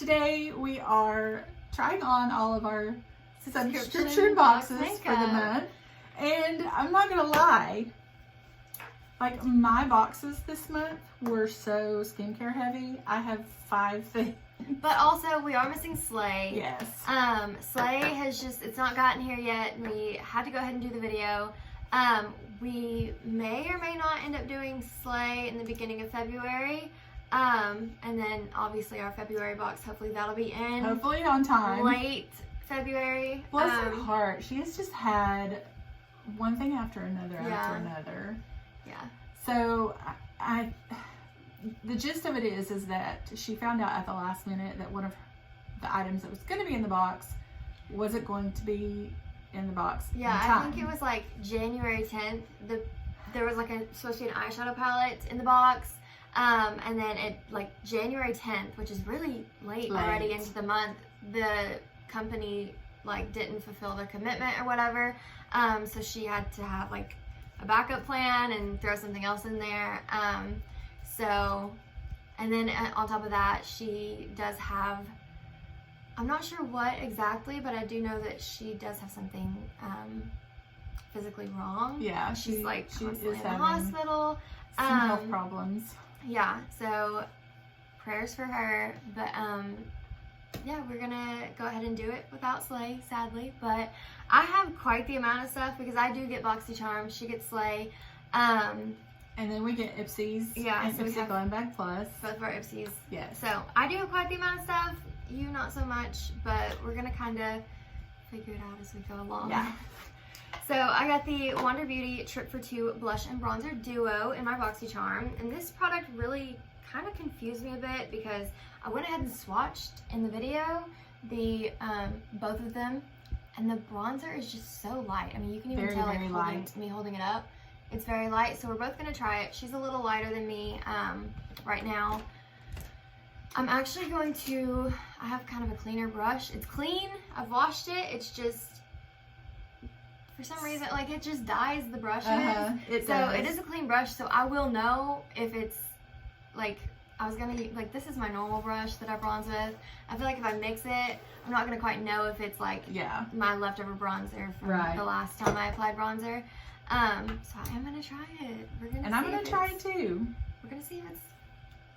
Today we are trying on all of our subscription boxes for the month. And I'm not gonna lie, like my boxes this month were so skincare heavy. I have 5 things. But also we are missing Slay. Yes. Slay has just, it's not gotten here yet. We had to go ahead and do the video. We may or may not end up doing Slay in the beginning of February. And then obviously our February box, hopefully that'll be in. Hopefully on time. Late February. Bless her heart. She has just had one thing after another after another. Yeah. So the gist of it is that she found out at the last minute that one of the items that was going to be in the box wasn't going to be in the box. Yeah, I think it was like January 10th. There was like supposed to be an eyeshadow palette in the box. And then it like January 10th, which is really late already into the month, the company like didn't fulfill their commitment or whatever. So she had to have like a backup plan and throw something else in there. And then on top of that, she does have, I'm not sure what exactly, but I do know that she does have something physically wrong. Yeah, she's like constantly in the having hospital. Some health problems. Yeah, so prayers for her. But yeah, we're gonna go ahead and do it without Slay, sadly. But I have quite the amount of stuff because I do get BoxyCharm, she gets Slay. And then we get Ipsies. Yeah, and so we have Glam Bag Plus. Both of our Ipsies. Yes. So I do have quite the amount of stuff. You not so much, but we're gonna kind of figure it out as we go along. Yeah. So I got the Wander Beauty Trip for Two Blush and Bronzer Duo in my BoxyCharm, and this product really kind of confused me a bit because I went ahead and swatched in the video the both of them, and the bronzer is just so light. I mean, you can even tell like me holding it up. It's very light, so we're both gonna try it. She's a little lighter than me right now. I'm actually going to, I have kind of a cleaner brush. It's clean, I've washed it, it's just, for some reason, like it just dyes the brushes. It is a clean brush, so I will know if it's like, I was gonna, like this is my normal brush that I bronze with. I feel like if I mix it, I'm not gonna quite know if it's like my leftover bronzer from the last time I applied bronzer. So I am gonna try it. We're gonna and I'm gonna try it too. We're gonna see if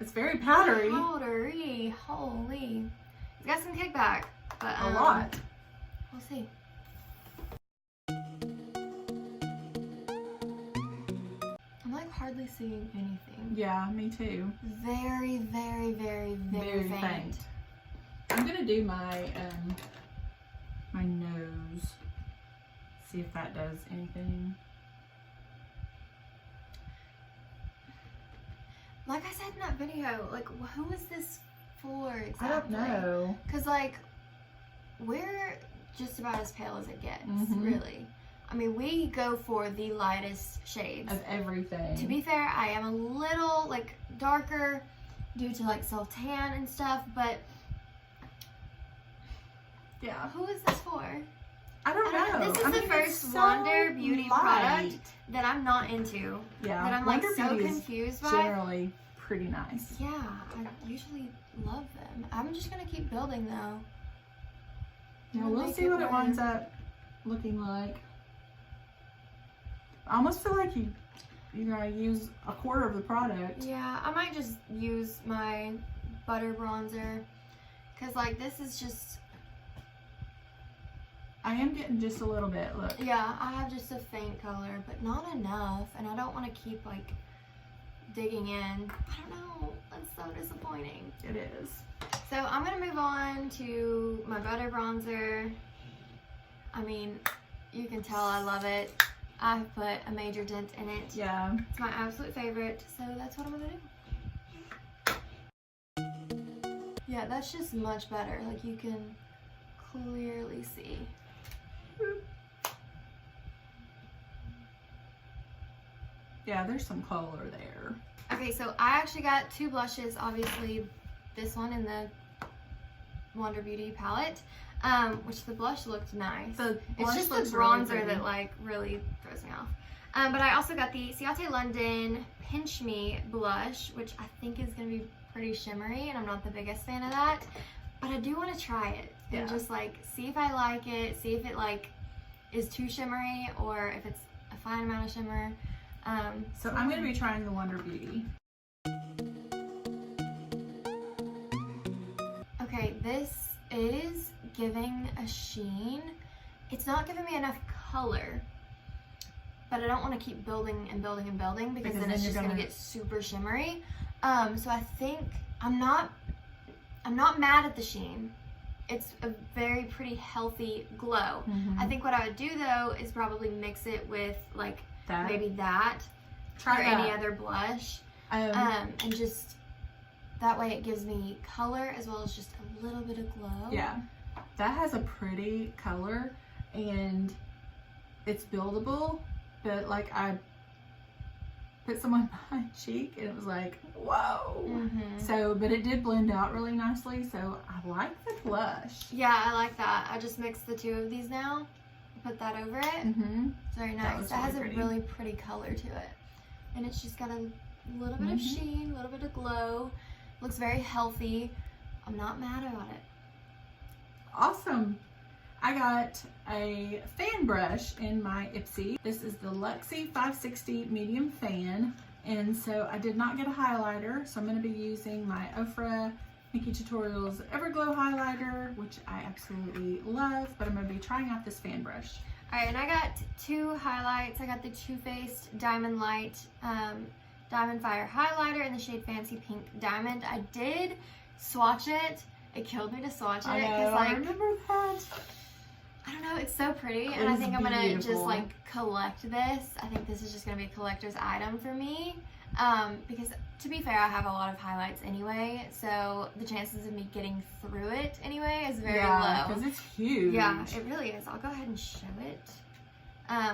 it's very powdery. Powdery, holy. It's got some kickback, but a lot. We'll see. I'm like hardly seeing anything. Yeah, me too. Very, very, very, very faint. I'm gonna do my my nose. See if that does anything. Like I said in that video, like who is this for exactly? I don't know. Cause like we're just about as pale as it gets, really. I mean, we go for the lightest shades of everything. To be fair, I am a little like darker due to like self-tan and stuff, but yeah. Who is this for? I don't know. This is the first Wander Beauty product that I'm not into. Yeah. That I'm like so confused by. Generally pretty nice. Yeah, I usually love them. I'm just gonna keep building though. Yeah, we'll see what it winds up looking like. I almost feel like you gotta use a quarter of the product. Yeah, I might just use my butter bronzer because like this is just. I am getting just a little bit, look. Yeah, I have just a faint color, but not enough, and I don't want to keep like digging in. I don't know, that's so disappointing. It is. So I'm gonna move on to my butter bronzer. I mean, you can tell I love it. I've put a major dent in it. Yeah. It's my absolute favorite, so that's what I'm gonna do. Yeah, that's just much better. Like you can clearly see. Yeah, there's some color there. Okay, so I actually got 2 blushes. Obviously, this one in the Wander Beauty palette, which the blush looked nice. It's just the bronzer that like really throws me off. But I also got the Ciate London Pinch Me blush, which I think is going to be pretty shimmery, and I'm not the biggest fan of that. But I do want to try it and just like see if I like it, see if it like is too shimmery or if it's a fine amount of shimmer. So I'm going to be trying the Wonder Beauty. Okay, this is giving a sheen. It's not giving me enough color, but I don't want to keep building and building and building because then it's just going to get super shimmery. So I think I'm not mad at the sheen. It's a very pretty healthy glow. I think what I would do though is probably mix it with like maybe that or any other blush, and just that way it gives me color as well as just a little bit of glow. Yeah, that has a pretty color and it's buildable, but like I put some on my cheek and it was like, whoa. So, but it did blend out really nicely, so I like the blush. Yeah, I like that. I just mixed the two of these now, put that over it. It's very nice. That has a really pretty color to it, and it's just got a little bit of sheen, a little bit of glow. Looks very healthy. I'm not mad about it. Awesome. I got a fan brush in my Ipsy. This is the Luxie 560 medium fan, and so I did not get a highlighter, so I'm going to be using my Ofra Nikki Tutorials Everglow highlighter, which I absolutely love, but I'm going to be trying out this fan brush. Alright, and I got two highlights. I got the Too Faced Diamond Light Diamond Fire highlighter in the shade Fancy Pink Diamond. I did swatch it. It killed me to swatch it. I remember that. I don't know, it's so pretty, and I think I'm gonna just like collect this. I think this is just gonna be a collector's item for me, because to be fair, I have a lot of highlights anyway, so the chances of me getting through it anyway is very low. Because it's huge. Yeah, it really is. I'll go ahead and show it.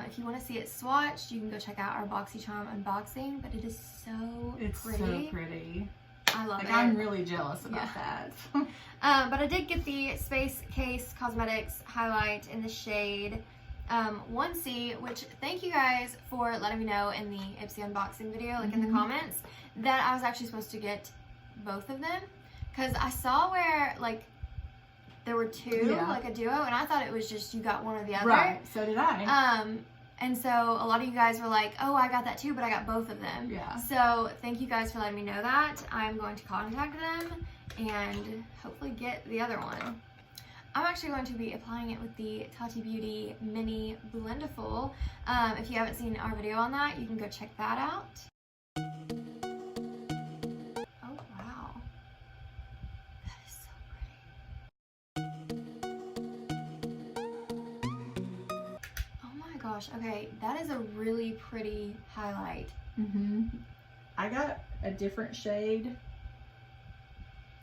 If you want to see it swatched, you can go check out our BoxyCharm unboxing, but it is so pretty. It's so pretty. I love it. I'm really jealous about that. But I did get the Space Case Cosmetics highlight in the shade 1C, which thank you guys for letting me know in the Ipsy unboxing video, like in the comments, that I was actually supposed to get both of them. Because I saw where like there were two, like a duo, and I thought it was just you got one or the other. Right, so did I. And so a lot of you guys were like, oh, I got that too, but I got both of them. Yeah. So thank you guys for letting me know that. I'm going to contact them and hopefully get the other one. I'm actually going to be applying it with the Tati Beauty Mini Blendiful. If you haven't seen our video on that, you can go check that out. Oh, wow. That is so pretty. Oh my gosh. Okay, that is a really pretty highlight. I got a different shade.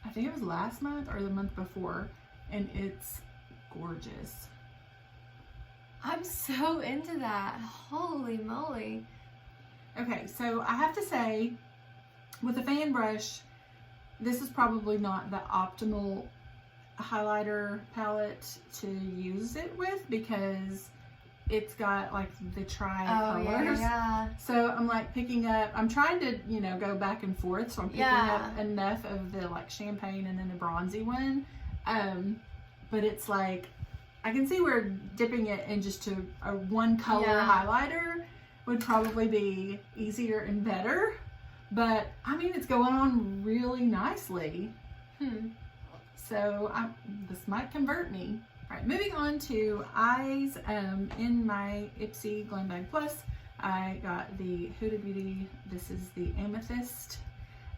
I think it was last month or the month before, and it's gorgeous. I'm so into that. Holy moly. Okay, so I have to say, with a fan brush, this is probably not the optimal highlighter palette to use it with because it's got like the tri-colors. So I'm like picking up, I'm trying to, you know, go back and forth. So I'm picking up enough of the like champagne and then the bronzy one. But it's like, I can see where dipping it in just to a one color highlighter would probably be easier and better. But I mean, it's going on really nicely. So this might convert me. All right, moving on to eyes. In my Ipsy Glam Bag Plus, I got the Huda Beauty. This is the Amethyst,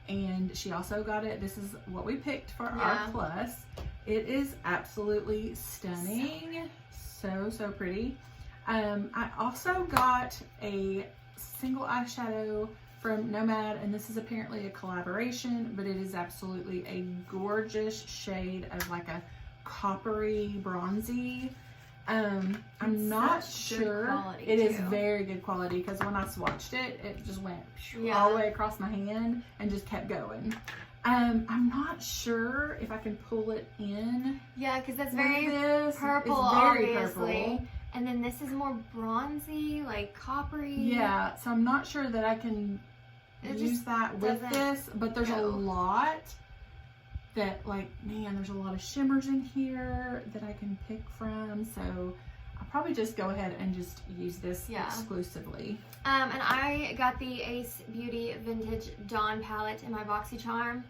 and she also got it. This is what we picked for our plus. It is absolutely stunning. So pretty. I also got a single eyeshadow from Nomad, and this is apparently a collaboration, but it is absolutely a gorgeous shade of like a coppery bronzy. I'm not sure. It is very good quality because when I swatched it, it just went all the way across my hand and just kept going. I'm not sure if I can pull it in. Yeah, because that's very purple, obviously. And then this is more bronzy, like coppery. Yeah, so I'm not sure that I can use that with this, but there's a lot that like, man, there's a lot of shimmers in here that I can pick from. So I'll probably just go ahead and just use this exclusively. And I got the Ace Beauty Vintage Dawn palette in my BoxyCharm.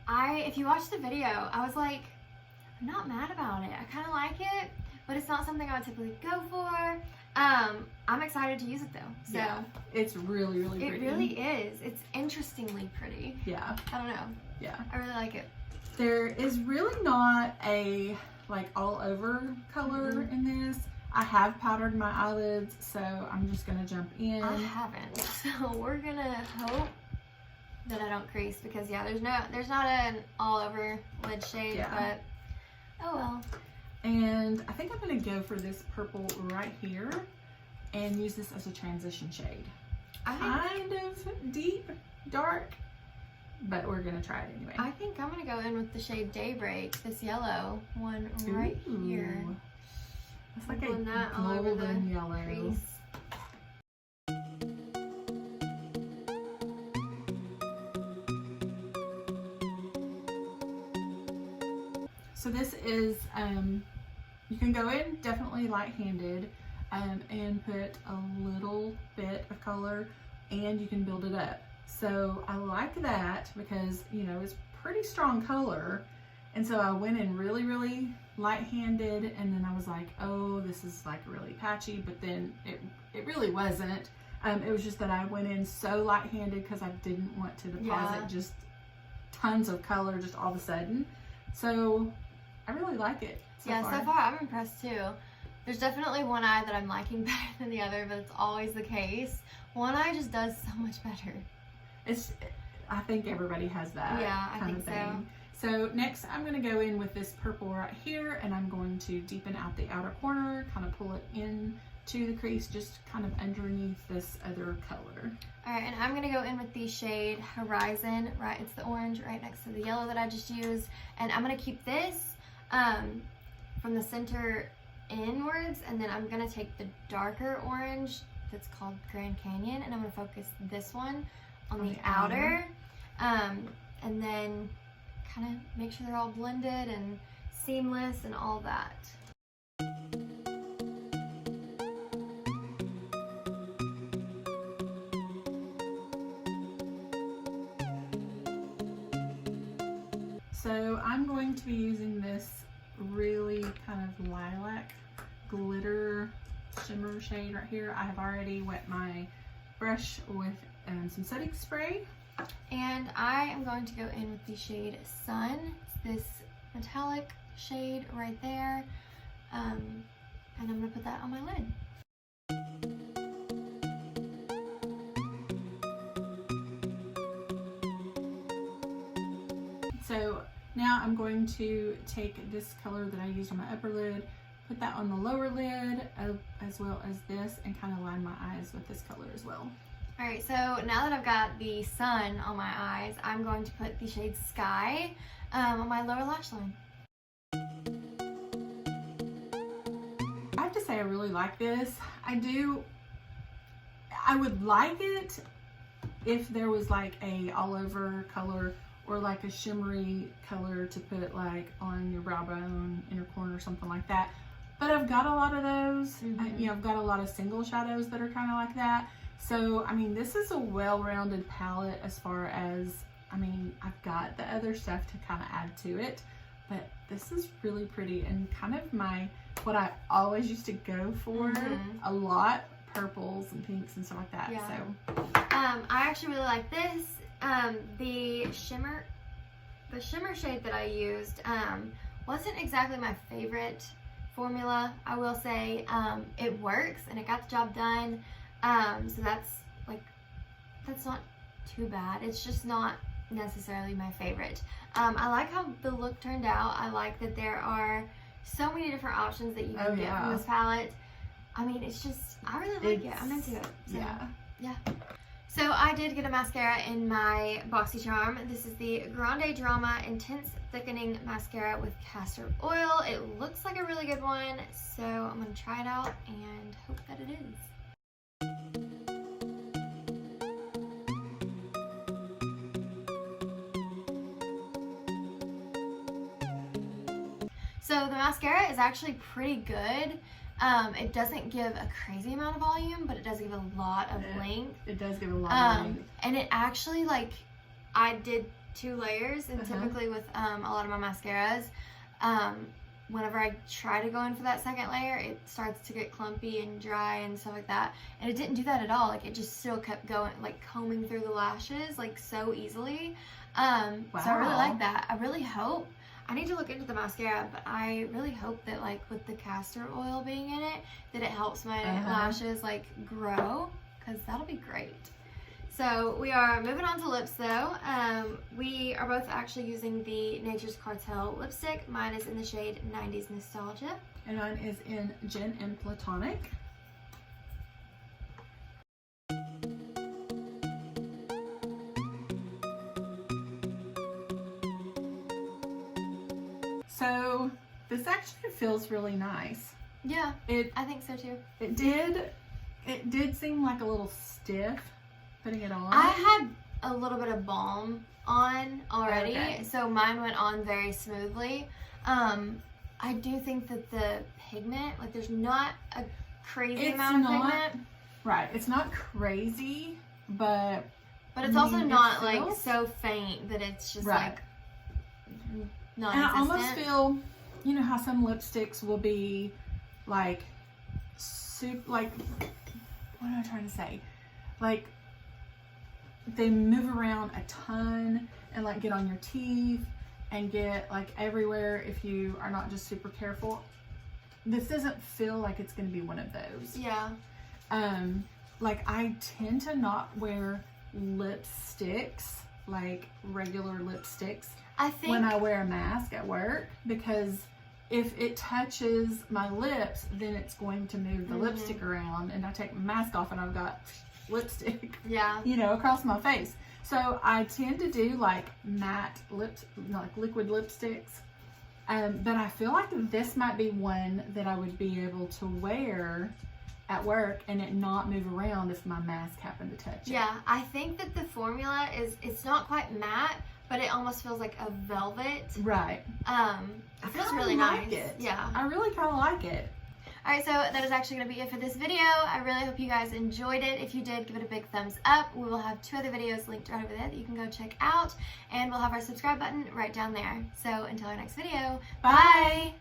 If you watched the video, I was like, I'm not mad about it. I kind of like it, but it's not something I would typically go for. I'm excited to use it though. So yeah, it's really, really pretty. It really is. It's interestingly pretty. Yeah. I don't know. Yeah. I really like it. There is really not a like all over color in this. I have powdered my eyelids, so I'm just gonna jump in. I haven't. So we're gonna hope that I don't crease, because yeah, there's not an all over lid shade, but oh well. And I think I'm gonna go for this purple right here and use this as a transition shade. Kind of deep, dark, but we're gonna try it anyway. I think I'm gonna go in with the shade Daybreak, this yellow one right here. It's like a golden yellow. Crease. So this is, you can go in definitely light-handed and put a little bit of color, and you can build it up. So I like that because, you know, it's pretty strong color. And so I went in really, really light-handed, and then I was like, oh, this is like really patchy, but then it really wasn't. It was just that I went in so light-handed because I didn't want to deposit just tons of color just all of a sudden. So I really like it so far. So far I'm impressed too. There's definitely one eye that I'm liking better than the other, but it's always the case. One eye just does so much better. I think everybody has that kind of thing. So next I'm going to go in with this purple right here, and I'm going to deepen out the outer corner, kind of pull it in to the crease, just kind of underneath this other color. Alright, and I'm going to go in with the shade Horizon, right, it's the orange right next to the yellow that I just used, and I'm going to keep this from the center inwards, and then I'm going to take the darker orange that's called Grand Canyon, and I'm going to focus this one on the outer, and then kind of make sure they're all blended and seamless and all that. So I'm going to be using this really kind of lilac glitter shimmer shade right here. I have already wet my brush with some setting spray. And I am going to go in with the shade Sun. It's this metallic shade right there. And I'm going to put that on my lid. So now I'm going to take this color that I used on my upper lid, put that on the lower lid, as well as this, and kind of line my eyes with this color as well. Alright, so now that I've got the sun on my eyes, I'm going to put the shade Sky on my lower lash line. I have to say I really like this. I would like it if there was like a all over color or like a shimmery color to put like on your brow bone, inner corner, something like that. But I've got a lot of those. You know, I've got a lot of single shadows that are kind of like that. So, I mean, this is a well-rounded palette as far as, I mean, I've got the other stuff to kind of add to it, but this is really pretty and kind of what I always used to go for a lot, purples and pinks and stuff like that. Yeah. So, I actually really like this. The shimmer shade that I used wasn't exactly my favorite formula, I will say. It works and it got the job done. So that's not too bad. It's just not necessarily my favorite. I like how the look turned out. I like that there are so many different options that you can get from this palette. I mean, it's just, I really like it. I'm into it. So, yeah. So I did get a mascara in my BoxyCharm. This is the Grande Drama Intense Thickening Mascara with castor oil. It looks like a really good one, so I'm going to try it out and hope that it is. So the mascara is actually pretty good. It doesn't give a crazy amount of volume, but it does give a lot of length. It does give a lot of length. And it actually, like, I did 2 layers, and typically with a lot of my mascaras, whenever I try to go in for that second layer, it starts to get clumpy and dry and stuff like that. And it didn't do that at all. Like, it just still kept going, like, combing through the lashes, like, so easily. So I really like that. I really hope, I need to look into the mascara, but I really hope that, like, with the castor oil being in it, that it helps my lashes, like, grow, because that'll be great. So we are moving on to lips, though. We are both actually using the Nature's Cartel lipstick. Mine is in the shade 90s Nostalgia. And mine is in Gin and Platonic. So this actually feels really nice. Yeah, I think so too. It did seem like a little stiff putting it on. I had a little bit of balm on already, so mine went on very smoothly. I do think that the pigment, like, there's not a crazy amount of pigment. Right, it's not crazy, but it's also not like so faint that it's just like non-existent. And I almost feel, you know how some lipsticks will be like like, what am I trying to say? Like, they move around a ton and like get on your teeth and get like everywhere if you are not just super careful. This doesn't feel like it's going to be one of those. Yeah. Like, I tend to not wear lipsticks, like regular lipsticks, I think when I wear a mask at work, because if it touches my lips, then it's going to move the lipstick around, and I take my mask off and I've got lipstick, you know, across my face. So I tend to do like matte lips, like liquid lipsticks. But I feel like this might be one that I would be able to wear at work and it not move around if my mask happened to touch it. Yeah, I think that the formula it's not quite matte, but it almost feels like a velvet. Right. It feels really nice. Yeah. I really kind of like it. Alright, so that is actually going to be it for this video. I really hope you guys enjoyed it. If you did, give it a big thumbs up. We will have 2 other videos linked right over there that you can go check out. And we'll have our subscribe button right down there. So until our next video, bye!